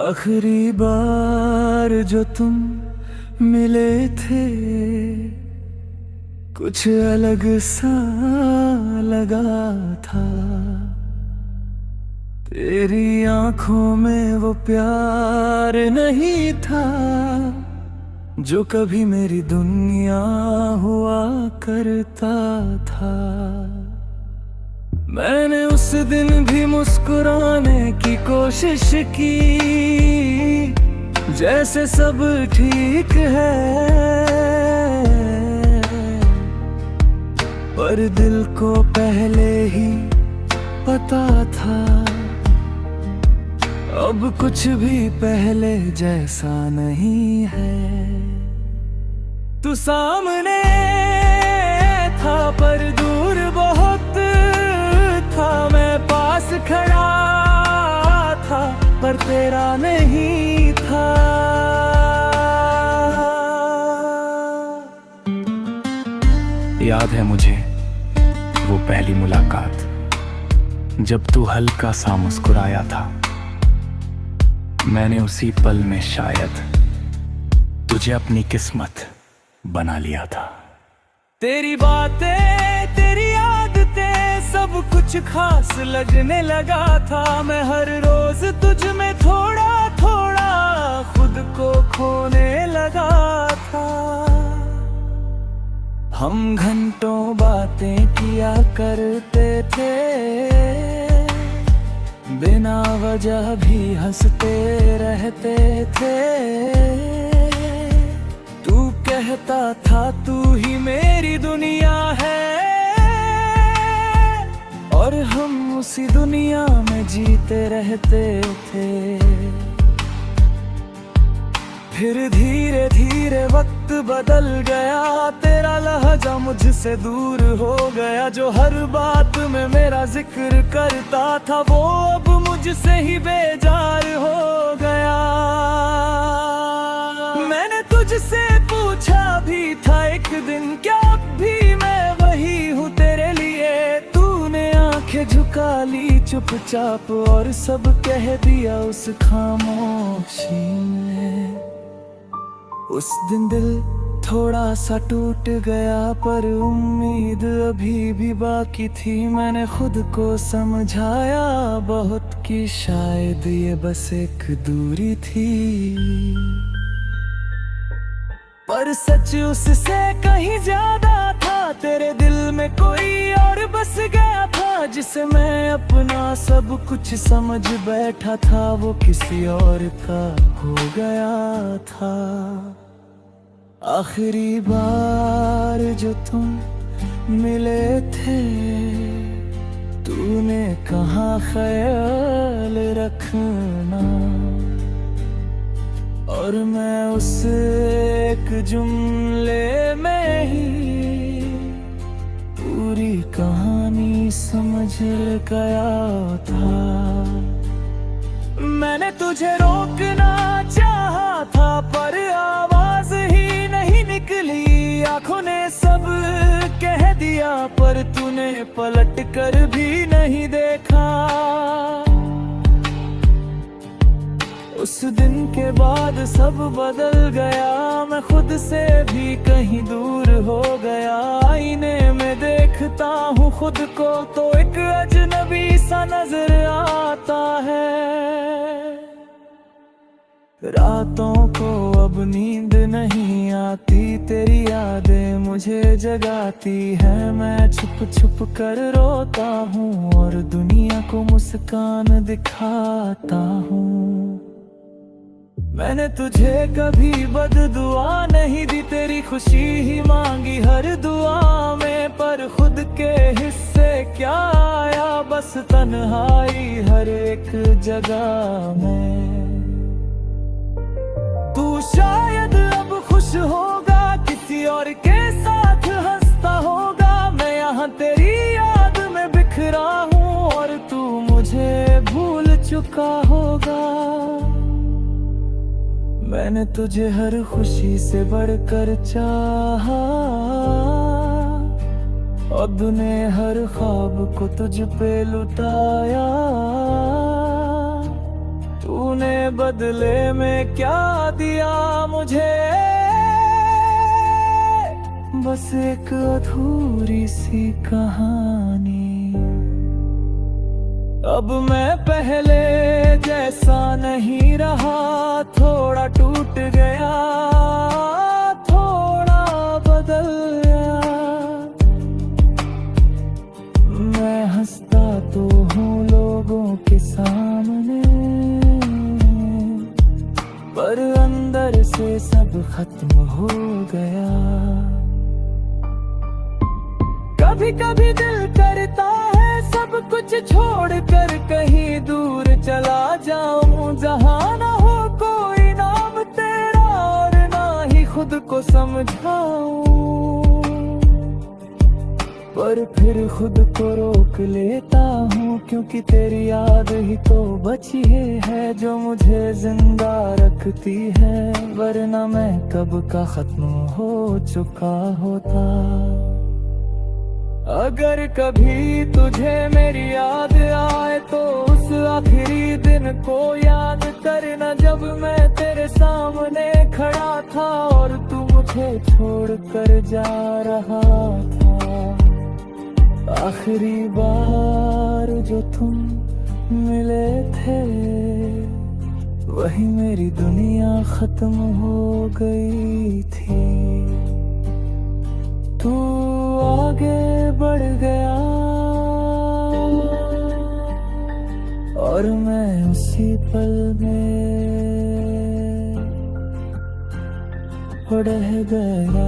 आखिरी बार जो तुम मिले थे कुछ अलग सा लगा था। तेरी आंखों में वो प्यार नहीं था जो कभी मेरी दुनिया हुआ करता था। मैंने उस दिन भी मुस्कुराने की कोशिश की जैसे सब ठीक है, पर दिल को पहले ही पता था अब कुछ भी पहले जैसा नहीं है। तू सामने था पर दूर बहुत था, मैं पास खड़ा था पर तेरा नहीं था। याद है मुझे वो पहली मुलाकात जब तू हल्का सा मुस्कुराया था। मैंने उसी पल में शायद तुझे अपनी किस्मत बना लिया था। तेरी बातें तेरी आदतें सब कुछ खास लगने लगा था। मैं हर रोज तुझ में थोड़ा थोड़ा खुद को खोने लगा था। हम घंटों बातें किया करते थे, बिना वजह भी हंसते रहते थे। तू कहता था तू ही मेरी दुनिया है, और हम उसी दुनिया में जीते रहते थे। फिर धीरे धीरे वक्त बदल गया, तेरा लहजा मुझसे दूर हो गया। जो हर बात में मेरा जिक्र करता था वो अब मुझसे ही बेजार हो गया। मैंने तुझसे पूछा भी था एक दिन, क्या अब भी मैं वही हूँ तेरे लिए? तूने आंखें झुका ली चुपचाप और सब कह दिया उस खामोशी में। उस दिन दिल थोड़ा सा टूट गया पर उम्मीद अभी भी बाकी थी। मैंने खुद को समझाया बहुत कि शायद ये बस एक दूरी थी, पर सच उससे कहीं ज्यादा था। तेरे दिल में कोई और बस गया था, जिसे मैं अपना सब कुछ समझ बैठा था वो किसी और का हो गया था। आखिरी बार जो तुम मिले थे तूने कहा ख्याल रखना, और मैं उस एक जुमले में ही पूरी कहानी समझ गया था। मैंने तुझे रोकना चाहा था पर आवाज ही नहीं निकली। आंखों ने सब कह दिया पर तूने पलट कर भी नहीं देखा। उस दिन के बाद सब बदल गया, मैं खुद से भी कहीं दूर हो गया। आईने में देखता हूँ खुद को तो एक अजनबी सा नजर आता है। रातों को अब नींद नहीं आती, तेरी यादें मुझे जगाती है। मैं छुप छुप कर रोता हूँ और दुनिया को मुस्कान दिखाता हूँ। मैंने तुझे कभी बददुआ नहीं दी, तेरी खुशी ही मांगी हर दुआ में। पर खुद के हिस्से क्या आया, बस तन्हाई हर एक जगह में। तू शायद अब खुश होगा, किसी और के साथ हंसता होगा। मैं यहाँ तेरी याद में बिखरा हूँ और तू मुझे भूल चुका होगा। मैंने तुझे हर खुशी से बढ़कर चाहा, अब ने हर ख्वाब को तुझ पे लुटाया। तूने बदले में क्या दिया मुझे, बस एक अधूरी सी कहानी। अब मैं पहले जैसा नहीं रहा, थोड़ा टूट गया, थोड़ा बदल गया। मैं हंसता तो हूँ लोगों के सामने, पर अंदर से सब खत्म हो गया। कभी कभी दिल करता है सब कुछ छोड़कर कहीं दूर चला जाऊं, जहां ना हो कोई नाम तेरा और ना ही खुद को समझाऊं। पर फिर खुद को रोक लेता हूँ, क्योंकि तेरी याद ही तो बची है जो मुझे जिंदा रखती है, वरना मैं कब का खत्म हो चुका होता। अगर कभी तुझे मेरी याद आए तो उस आखिरी दिन को याद करना, जब मैं तेरे सामने खड़ा था और तू मुझे छोड़कर जा रहा था। आखिरी बार जो तुम मिले थे, वही मेरी दुनिया खत्म हो गई थी। तू आगे बढ़ गया और मैं उसी पल में रह गया।